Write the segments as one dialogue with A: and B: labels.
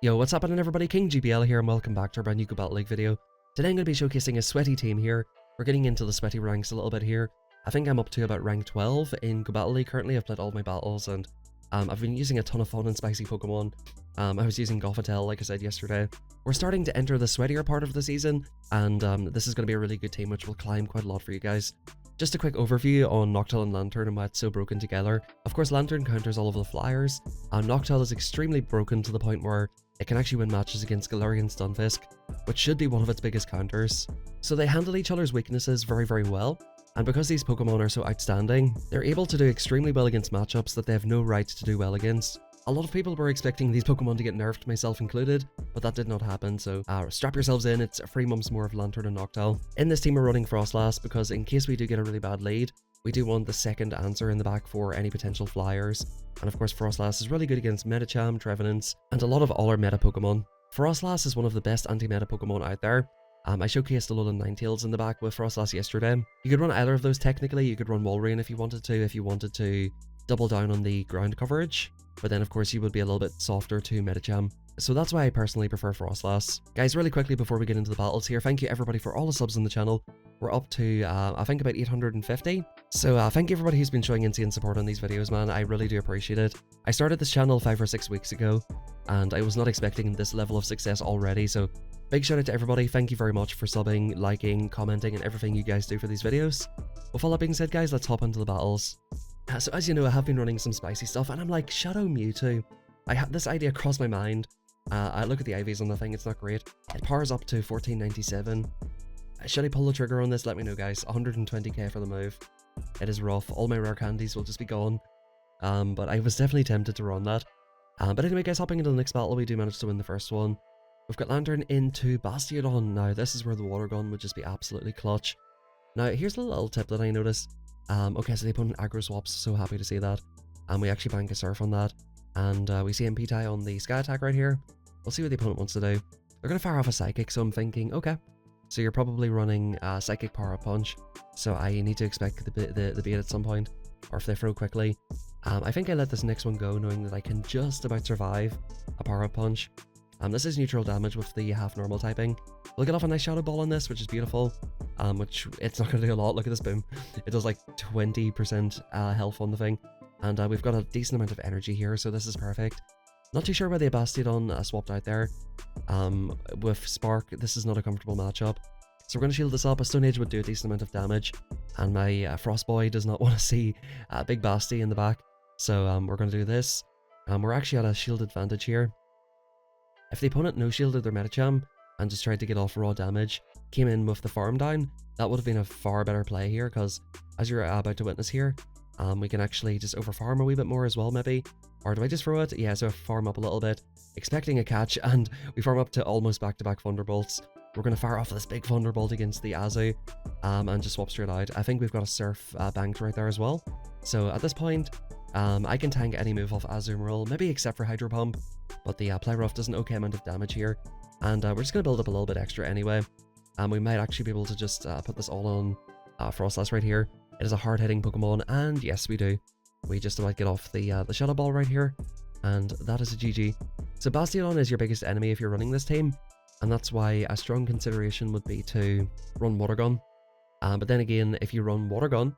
A: Yo, what's happening everybody? King GBL here and welcome back to our brand new Go Battle League video. Today I'm going to be showcasing a sweaty team here. We're getting into the sweaty ranks a little bit here. I think I'm up to about rank 12 in Go Battle League currently. I've played all my battles and I've been using a ton of fun and spicy Pokemon. I was using Gothitelle like I said yesterday. We're starting to enter the sweatier part of the season and this is going to be a really good team which will climb quite a lot for you guys. Just a quick overview on Noctowl and Lanturn and why it's so broken together. Of course, Lanturn counters all of the flyers, and Noctowl is extremely broken to the point where it can actually win matches against Galarian Stunfisk, which should be one of its biggest counters. So they handle each other's weaknesses very well, and because these Pokemon are so outstanding, they're able to do extremely well against matchups that they have no right to do well against. A lot of people were expecting these Pokemon to get nerfed, myself included, but that did not happen, so strap yourselves in. It's 3 months more of Lanturn and Noctowl. In this team we're running Frostlass because in case we do get a really bad lead, we do want the second answer in the back for any potential flyers. And of course Frostlass is really good against Medicham, Trevenants, and a lot of all our meta Pokemon. Frostlass is one of the best anti-meta Pokemon out there. I showcased a lot of Ninetales in the back with Frostlass yesterday. You could run either of those technically. You could run Walrein if you wanted to double down on the ground coverage. But then of course you would be a little bit softer to Medicham. So that's why I personally prefer Frostlass. Guys, really quickly before we get into the battles here, thank you everybody for all the subs on the channel. We're up to, I think about 850. So thank you everybody who's been showing insane support on these videos, man. I really do appreciate it. I started this channel 5 or 6 weeks ago, and I was not expecting this level of success already. So big shout out to everybody. Thank you very much for subbing, liking, commenting, and everything you guys do for these videos. With all that being said, guys, let's hop into the battles. So as you know, I have been running some spicy stuff, and I'm like, Shadow Mewtwo. I had this idea cross my mind. I look at the IVs on the thing, it's not great. It powers up to 1497. Should I pull the trigger on this? Let me know, guys. 120k for the move. It is rough. All my rare candies will just be gone. But I was definitely tempted to run that. But anyway, guys, hopping into the next battle, we do manage to win the first one. We've got Lanturn into Bastiodon. Now, this is where the water gun would just be absolutely clutch. Now, here's a little tip that I noticed. Okay, so the opponent aggro swaps, so happy to see that. And we actually bank a surf on that. And we see MP tie on the Sky Attack right here. We'll see what the opponent wants to do. They're going to fire off a Psychic, so I'm thinking, okay. So you're probably running Psychic Power Up Punch. So I need to expect the bait at some point. Or if they throw quickly. I think I let this next one go, knowing that I can just about survive a Power Up Punch. This is neutral damage with the half normal typing. We'll get off a nice Shadow Ball on this, which is beautiful. Which it's not going to do a lot. Look at this, boom. It does like 20% health on the thing. And we've got a decent amount of energy here, so this is perfect. Not too sure why the Bastiodon swapped out there. With Spark, this is not a comfortable matchup. So we're going to shield this up. A Stone Age would do a decent amount of damage. And my Frost Boy does not want to see Big Basti in the back. So we're going to do this. We're actually at a shield advantage here. If the opponent no-shielded their Medicham and just tried to get off raw damage, came in with the farm down, that would have been a far better play here, because as you're about to witness here, we can actually just over-farm a wee bit more as well, maybe. Or do I just throw it? Yeah, so farm up a little bit, expecting a catch, and we farm up to almost back-to-back Thunderbolts. We're going to fire off this big Thunderbolt against the Azu, and just swap straight out. I think we've got a Surf banked right there as well. So at this point, I can tank any move off Azumarill, maybe except for Hydro Pump, but the Play Rough does an okay amount of damage here. And we're just going to build up a little bit extra anyway. We might actually be able to just put this all on Frostlass right here. It is a hard-hitting Pokemon, and yes, we do. We just about get off the Shadow Ball right here, and that is a GG. So Bastiodon is your biggest enemy if you're running this team, and that's why a strong consideration would be to run Water Gun. But then again, if you run Water Gun,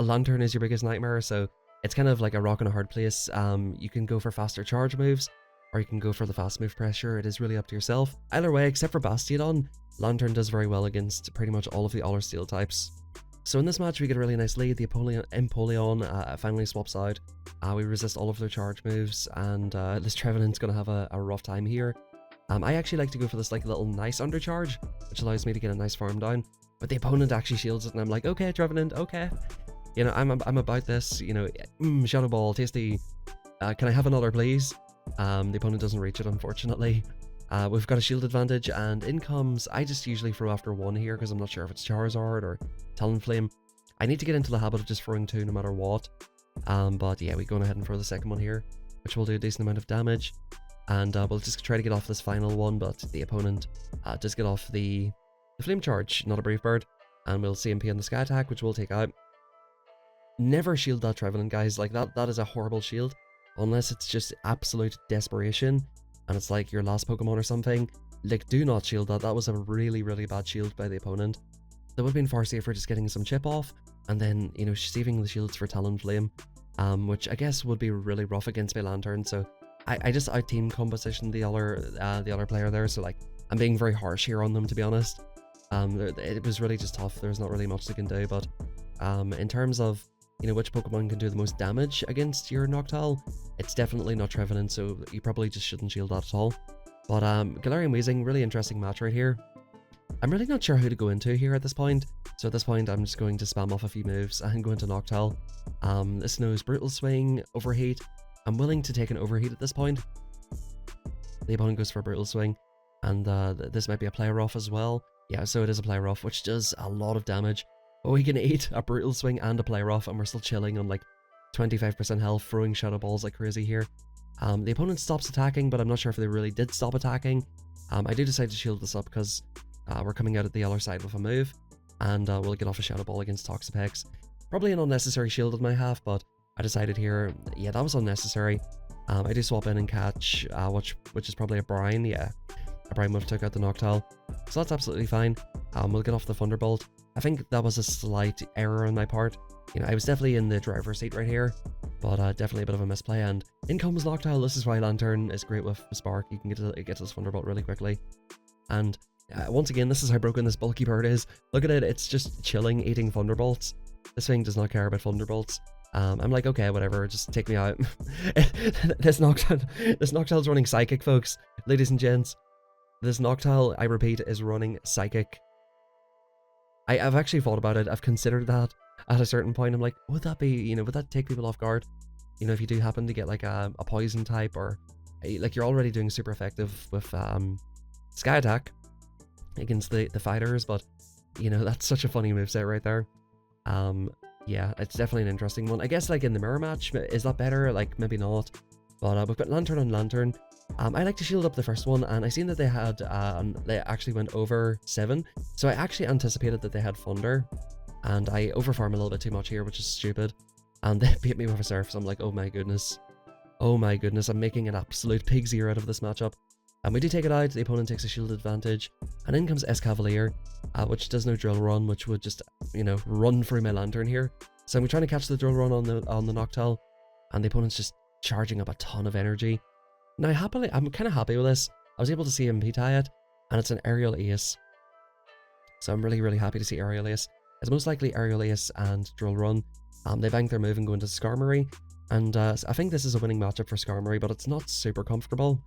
A: Lanturn is your biggest nightmare, so it's kind of like a rock and a hard place. You can go for faster charge moves, or you can go for the fast move pressure. It is really up to yourself. Either way, except for Bastiodon, Lanturn does very well against pretty much all of the other steel types. So in this match, we get a really nice lead. The Empoleon finally swaps out. We resist all of their charge moves, and this Trevenant's going to have a rough time here. I actually like to go for this like little nice undercharge, which allows me to get a nice farm down. But the opponent actually shields it, and I'm like, okay, Trevenant, okay. You know, I'm about this, you know, Shadow Ball, tasty. Can I have another, please? The opponent doesn't reach it, unfortunately. We've got a shield advantage, and in comes, I just usually throw after one here because I'm not sure if it's Charizard or Talonflame. I need to get into the habit of just throwing two no matter what. But yeah, we're going ahead and throw the second one here, which will do a decent amount of damage. And we'll just try to get off this final one, but the opponent does get off the Flame Charge, not a Brave Bird. And we'll CMP on the Sky Attack, which we'll take out. Never shield that Trevenant, guys. Like, that is a horrible shield. Unless it's just absolute desperation. and it's like your last Pokemon or something, like, do not shield that. That was a really, really bad shield by the opponent. That would have been far safer just getting some chip off, and then, you know, saving the shields for Talonflame, which I guess would be really rough against my Lanturn, so I just out-team compositioned the other player there, so like, I'm being very harsh here on them, to be honest. It was really just tough. There's not really much they can do, but in terms of, you know, which Pokemon can do the most damage against your Noctowl, it's definitely not Trevenant, so you probably just shouldn't shield that at all. But Galarian Weezing, really interesting match right here. I'm really not sure who to go into here at this point, so at this point I'm just going to spam off a few moves and go into Noctowl. This knows Brutal Swing, Overheat. I'm willing to take an Overheat at this point. The opponent goes for a Brutal Swing, and this might be a Play Rough as well. Yeah, so it is a Play Rough, which does a lot of damage. But we can eat a Brutal Swing and a Play Rough, and we're still chilling on like 25% health, throwing Shadow Balls like crazy here. The opponent stops attacking, but I'm not sure if they really did stop attacking. I do decide to shield this up because we're coming out at the other side with a move, and we'll get off a Shadow Ball against Toxapex. Probably an unnecessary shield on my half, but I decided here, yeah, that was unnecessary. I do swap in and catch, which is probably a Brine, yeah. A Brine move took out the Noctowl, so that's absolutely fine. We'll get off the Thunderbolt. I think that was a slight error on my part. You know, I was definitely in the driver's seat right here, but definitely a bit of a misplay, and in comes Noctowl. This is why Lanturn is great with Spark. You can get to this Thunderbolt really quickly. And once again, this is how broken this bulky bird is. Look at it, it's just chilling, eating Thunderbolts. This thing does not care about Thunderbolts. I'm like, okay, whatever, just take me out. This Noctowl's running Psychic, folks. Ladies and gents, this Noctowl, I repeat, is running Psychic. I've actually thought about it. I've considered that at a certain point. I'm like, would that be, you know, would that take people off guard? You know, if you do happen to get like a poison type, or like you're already doing super effective with Sky Attack against the fighters, but you know, that's such a funny moveset right there. Yeah, it's definitely an interesting one. I guess like in the mirror match, is that better? Like maybe not. But we've got Lanturn and Lanturn. I like to shield up the first one, and I seen that they had they actually went over 7, so I actually anticipated that they had Thunder, and I overfarm a little bit too much here, which is stupid, and they beat me with a Surf, so I'm like, oh my goodness, I'm making an absolute pig's ear out of this matchup. And we do take it out, the opponent takes a shield advantage, and in comes Excadrill, which does no Drill Run, which would just, you know, run through my Lanturn here. So I'm trying to catch the Drill Run on the Noctowl, and the opponent's just charging up a ton of energy. Now, I'm kind of happy with this. I was able to see him P-tie it, and it's an Aerial Ace. So I'm really, really happy to see Aerial Ace. It's most likely Aerial Ace and Drill Run. They bank their move and go into Skarmory, and I think this is a winning matchup for Skarmory, but it's not super comfortable.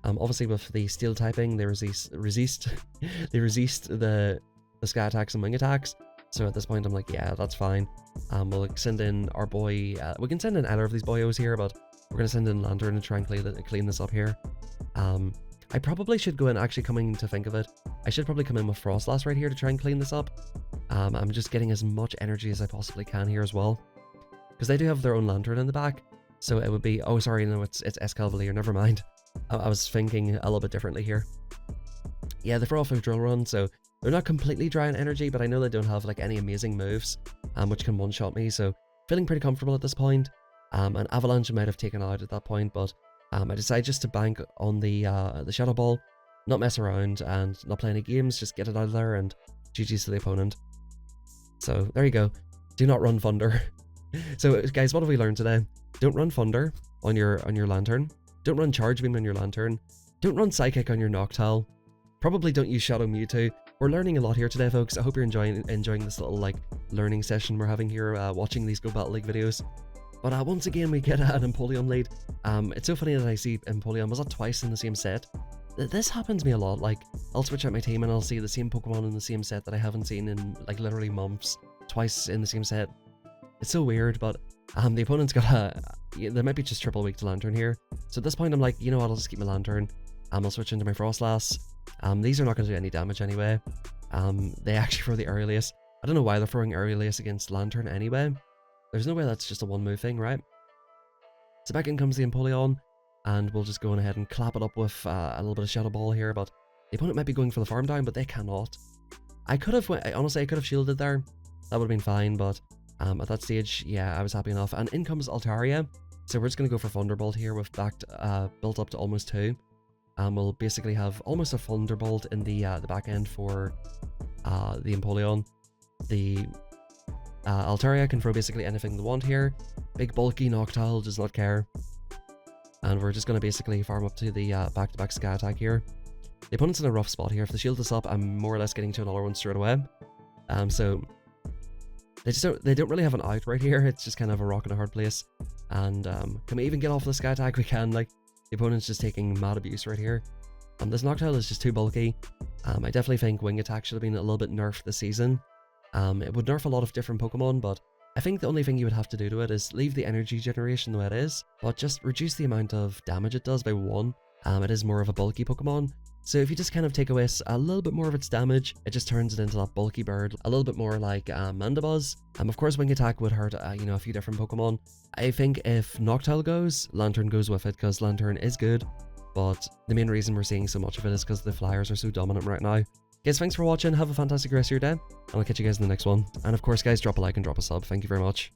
A: Obviously with the Steel typing, they resist the Sky Attacks and Wing Attacks. So at this point, I'm like, yeah, that's fine. We'll send in our boy. We can send in either of these boyos here, but we're going to send in Lanturn and try and clean this up here. I probably should go in, actually coming to think of it, I should probably come in with Frostlass right here to try and clean this up. I'm just getting as much energy as I possibly can here as well, because they do have their own Lanturn in the back. So it would be, oh sorry, no, it's Excadrill, never mind. I was thinking a little bit differently here. Yeah, they throw off a Drill Run, so they're not completely dry on energy, but I know they don't have like any amazing moves, which can one-shot me, so feeling pretty comfortable at this point. An Avalanche might have taken out at that point, but I decided just to bank on the Shadow Ball, not mess around and not play any games, just get it out of there and GG's to the opponent. So there you go. Do not run Thunder. So guys, what have we learned today? Don't run Thunder on your Lanturn. Don't run Charge Beam on your Lanturn. Don't run Psychic on your Noctowl. Probably don't use Shadow Mewtwo. We're learning a lot here today, folks. I hope you're enjoying this little like learning session we're having here, watching these Go Battle League videos. But once again, we get an Empoleon lead. It's so funny that I see Empoleon. Was that twice in the same set? This happens to me a lot. Like, I'll switch out my team and I'll see the same Pokemon in the same set that I haven't seen in like literally months. Twice in the same set. It's so weird, but the opponent's got there might be just triple weak to Lanturn here. So at this point, I'm like, you know what, I'll just keep my Lanturn. I'll switch into my Frostlass. These are not going to do any damage anyway. They actually throw the Aerial Ace. I don't know why they're throwing Aerial Ace against Lanturn anyway. There's no way that's just a one-move thing, right? So back in comes the Empoleon, and we'll just go on ahead and clap it up with a little bit of Shadow Ball here, but the opponent might be going for the farm down, but they cannot. Honestly, I could have shielded there. That would have been fine, but at that stage, yeah, I was happy enough. And in comes Altaria, so we're just going to go for Thunderbolt here with built up to almost 2. we'll basically have almost a Thunderbolt in the back end for the Empoleon. The Altaria can throw basically anything they want here. Big bulky Noctowl does not care. And we're just going to basically farm up to the back-to-back Sky Attack here. The opponent's in a rough spot here. If they shield us up, I'm more or less getting to another one straight away. So they don't really have an out right here. It's just kind of a rock and a hard place. And can we even get off the Sky Attack? We can. Like, the opponent's just taking mad abuse right here. This Noctowl is just too bulky. I definitely think Wing Attack should have been a little bit nerfed this season. It would nerf a lot of different Pokemon, but I think the only thing you would have to do to it is leave the energy generation the way it is, but just reduce the amount of damage it does by 1. It is more of a bulky Pokemon, so if you just kind of take away a little bit more of its damage, it just turns it into that bulky bird, a little bit more like Mandibuzz. Of course, Wing Attack would hurt, you know, a few different Pokemon. I think if Noctowl goes, Lanturn goes with it, because Lanturn is good, but the main reason we're seeing so much of it is because the Flyers are so dominant right now. Guys, thanks for watching, have a fantastic rest of your day, and I'll catch you guys in the next one. And of course guys, drop a like and drop a sub, thank you very much.